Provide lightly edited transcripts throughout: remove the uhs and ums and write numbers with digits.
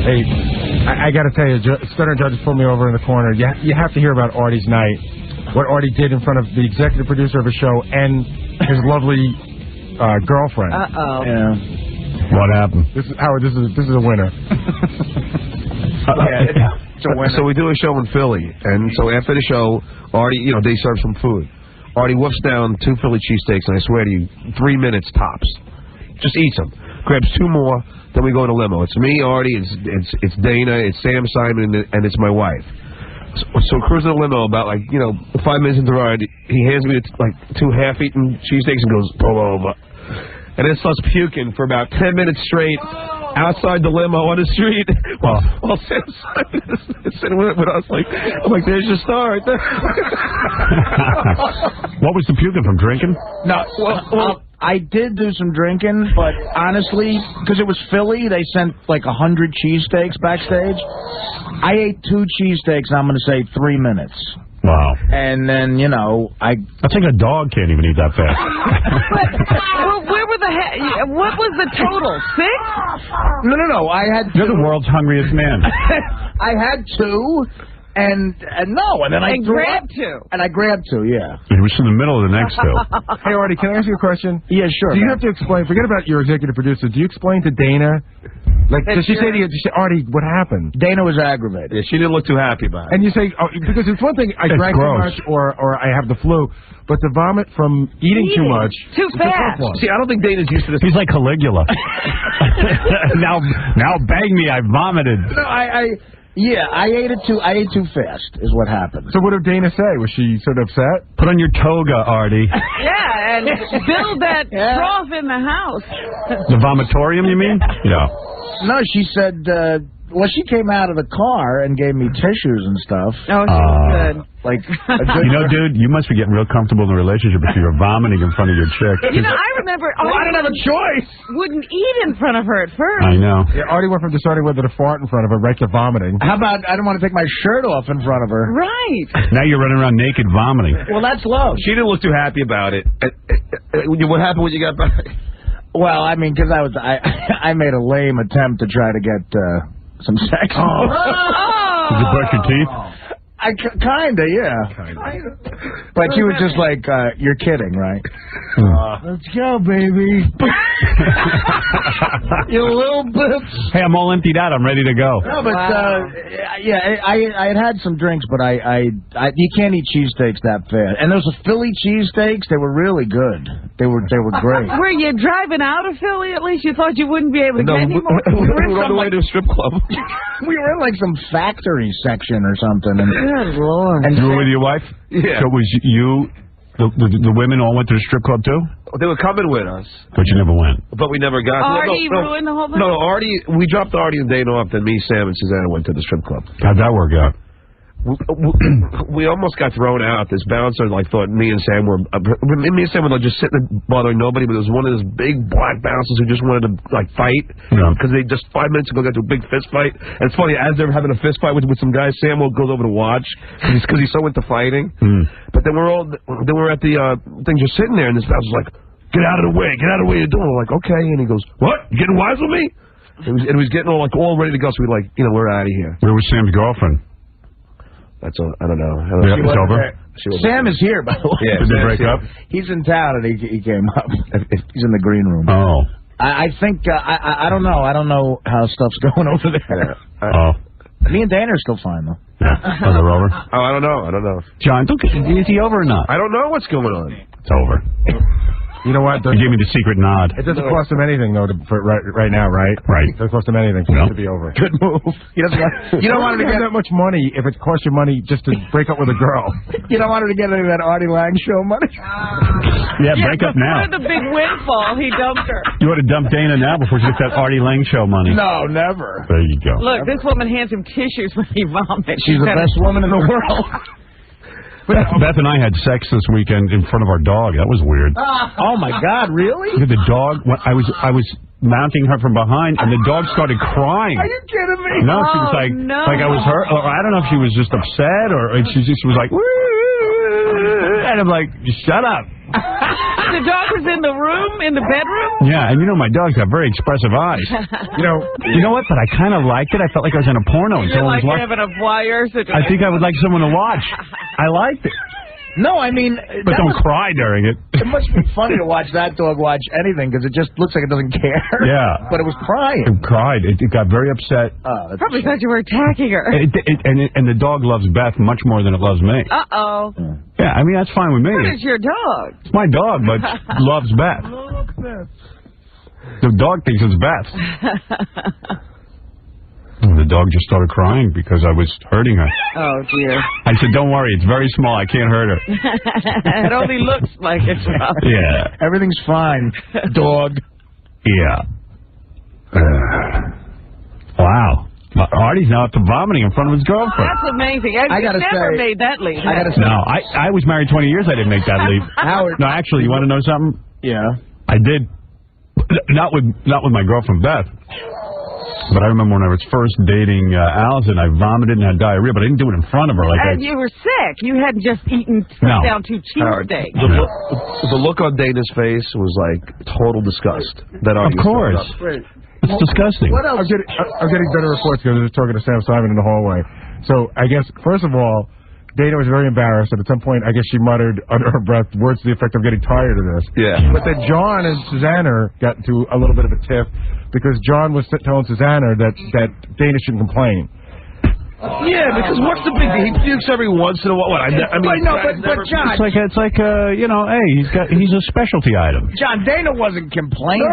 Hey, I got to tell you, Stutter Judge pulled me over in the corner. You have to hear about Artie's night. What Artie did in front of the executive producer of a show and his lovely girlfriend. Uh-oh. Yeah. What happened? Howard, this is a winner. So we do a show in Philly, and so after the show, Artie, they serve some food. Artie wolfs down 2 Philly cheesesteaks, and I swear to you, 3 minutes tops. Just eats them. Grabs 2 more, then we go in a limo. It's me, Artie, it's Dana, it's Sam Simon, and it's my wife. So cruising the limo about 5 minutes into the ride, he hands me 2 half-eaten cheesesteaks and goes, pull over. And then starts puking for about 10 minutes straight outside the limo on the street while Sam Simon is sitting with us. I'm like, there's your star right there. What was the puking from? Drinking? No, well, I did do some drinking, but honestly, because it was Philly, they sent 100 cheesesteaks backstage. I ate 2 cheesesteaks, I'm going to say 3 minutes. Wow. And then, I think a dog can't even eat that fast. Well, where were what was the total? 6? No. I had 2. You're the world's hungriest man. I had 2. And then I grabbed 2. And I grabbed 2, yeah. He was in the middle of the next 2. Hey, Artie, can I ask you a question? Yeah, sure. Do you have to explain, forget about your executive producer, do you explain to Dana, does she say to you, Artie, what happened? Dana was aggravated. Yeah, she didn't look too happy about it. And you say, because it's one thing, I drank too much or I have the flu, but to vomit from eating too much. Too fast. See, I don't think Dana's used to this. He's like Caligula. now bang me, I vomited. No, I ate it too. I ate too fast, is what happened. So what did Dana say? Was she sort of upset? Put on your toga, Artie. Yeah, and build that trough in the house. The vomitorium, you mean? Yeah. No, she said. Well, she came out of the car and gave me tissues and stuff. Oh, she was good. Dude, you must be getting real comfortable in the relationship if you're vomiting in front of your chick. I remember. I didn't have a choice. Wouldn't eat in front of her at first. I know. Yeah, Artie went from deciding whether to fart in front of her right to vomiting. How about I don't want to take my shirt off in front of her? Right. Now you're running around naked vomiting. Well, that's love. She didn't look too happy about it. What happened when you got back? Well, I mean, because I made a lame attempt to try to get some sex. Oh. Did you brush your teeth? Kinda, yeah. But you were just like, you're kidding, right? Let's go, baby. You little bitch. Hey, I'm all emptied out. I'm ready to go. No, but I had some drinks, but you can't eat cheesesteaks that fast. And those Philly cheesesteaks, they were really good. They were great. Were you driving out of Philly? At least you thought you wouldn't be able to get any more. We were on the way to a strip club. We were in some factory section or something. Good Lord. And you were with your wife? Yeah. So it was you, the women all went to the strip club too? They were coming with us. But you never went. But we never got. Artie ruined the whole thing? No, Artie. We dropped Artie and Dana off. Then me, Sam, and Susanna went to the strip club. How'd that work out? We almost got thrown out. This bouncer thought me and Sam were. Me and Sam were just sitting there bothering nobody. But there was one of those big black bouncers who just wanted to fight because they just 5 minutes ago got to a big fist fight. And it's funny, as they're having a fist fight with some guys, Sam goes over to watch because he's so into fighting. But then we're at the thing just sitting there, and this bouncer's like, "Get out of the way! Get out of the way! You're doing." We're like, "Okay," and he goes, "What? You getting wise with me?" And he was getting all ready to go. So we're like, we're out of here. Where was Sam's girlfriend? That's all. I don't know. It's over? Sam is here, by the way. Yeah, did they break up? He's in town, and he came up. He's in the green room. Oh. I think, I don't know. I don't know how stuff's going over there. Me and Dana are still fine, though. Yeah. Are they over? Oh, I don't know. John, is he over or not? I don't know what's going on. It's over. You know what? He gave me the secret nod. It doesn't cost him anything, though, right now, right? Right. It doesn't cost him anything for it to be over. Good move. You don't want him to get that much money if it costs you money just to break up with a girl. You don't want her to get any of that Artie Lang show money? Yeah, break up now. Before the big windfall, he dumped her. You ought to dump Dana now before she gets that Artie Lang show money. No, never. There you go. Look, this woman hands him tissues when he vomits. She's the best woman in the world. Beth and I had sex this weekend in front of our dog. That was weird. Oh my God, really? The dog. I was mounting her from behind, and the dog started crying. Are you kidding me? No, she was like I was hurt. Or I don't know if she was just upset or she just was like, And I'm like, shut up. The dog was in the room, in the bedroom? Yeah, and you know, my dogs have very expressive eyes. You know what? But I kind of liked it. I felt like I was in a porno. You're like having a voyeur situation. I think I would like someone to watch. I liked it. No, I mean... But don't cry during it. It must be funny to watch that dog watch anything, because it just looks like it doesn't care. Yeah. But it was crying. It cried. It got very upset. Probably thought you were attacking her. And the dog loves Beth much more than it loves me. Uh-oh. Yeah, I mean, that's fine with me. What is your dog? It's my dog, but loves Beth. The dog thinks it's Beth. The dog just started crying because I was hurting her. Oh, dear. I said, don't worry, it's very small. I can't hurt her. It only looks like it's wrong. Yeah. Everything's fine, dog. Yeah. Wow. Artie's now up to vomiting in front of his girlfriend. That's amazing. I gotta never say, made that leap. No, I was married 20 years. I didn't make that leap. Howard. No, actually, you want to know something? Yeah. I did. Not with my girlfriend, Beth. But I remember when I was first dating Allison, I vomited and had diarrhea, but I didn't do it in front of her. And you were sick. You hadn't just eaten down 2 cheesesteaks. The look on Dana's face was like total disgust. Of course. It's disgusting. What else? I'm getting better reports because I was talking to Sam Simon in the hallway. So I guess, first of all, Dana was very embarrassed, and at some point, I guess she muttered under her breath words to the effect of getting tired of this. Yeah. But then John and Susanna got into a little bit of a tiff because John was telling Susanna that Dana shouldn't complain. Yeah, because what's the big deal? He pukes every once in a while. I mean, but John, it's like you know, hey, he's a specialty item. John, Dana wasn't complaining.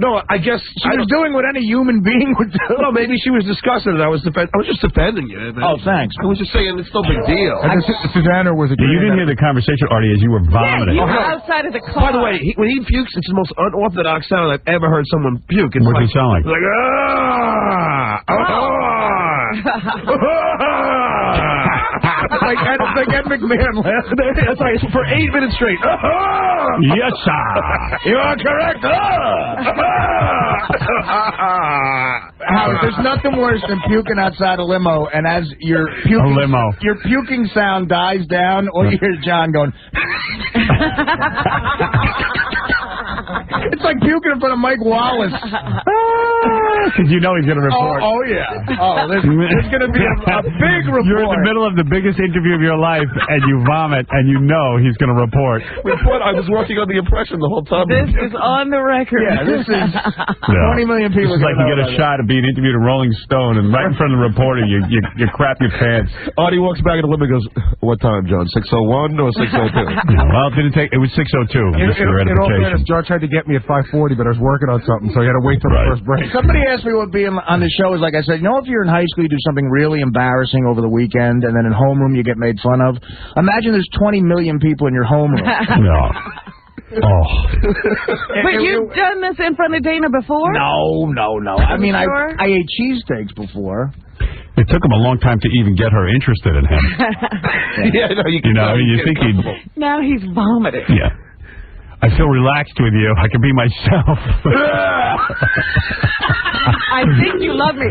No, I guess she was doing what any human being would do. No, maybe she was disgusted, and I was just defending you. Oh, thanks. I was just saying it's no big deal. And Susanna was You didn't hear the conversation, Artie, as you were vomiting. Yeah, you were outside of the car. By the way, when he pukes, it's the most unorthodox sound I've ever heard someone puke. It's what does it sound like? Like like Ed McMahon last night. That's right. For 8 minutes straight. Yes, sir. You are correct. Howard, there's nothing worse than puking outside a limo, and as your puking sound dies down, or you hear John going. It's like puking in front of Mike Wallace. Because you know he's going to report. Oh, yeah. Oh, there's going to be a big report. You're in the middle of the biggest interview of your life, and you vomit, and you know he's going to report. I was working on the impression the whole time. This is on the record. Yeah, this is 20 million people. It's like you get a shot of being interviewed in Rolling Stone, and right in front of the reporter, you crap your pants. Artie walks back in the limo and goes, what time, John? 6:01 or 6:02? Well, it didn't take. It was 6:02. Just for in all fairness, edification. John tried to get me at 5:40, but I was working on something, so I had to wait till the first break. Somebody asked me what being on the show is like. I said, you know, if you're in high school, you do something really embarrassing over the weekend, and then in homeroom you get made fun of. Imagine there's 20 million people in your homeroom. No. Oh. But you've done this in front of Dana before? No. I mean, sure? I ate cheesesteaks before. It took him a long time to even get her interested in him. Yeah, no, you think he'd... Now he's vomiting. Yeah. I feel relaxed with you. I can be myself. I think you love me.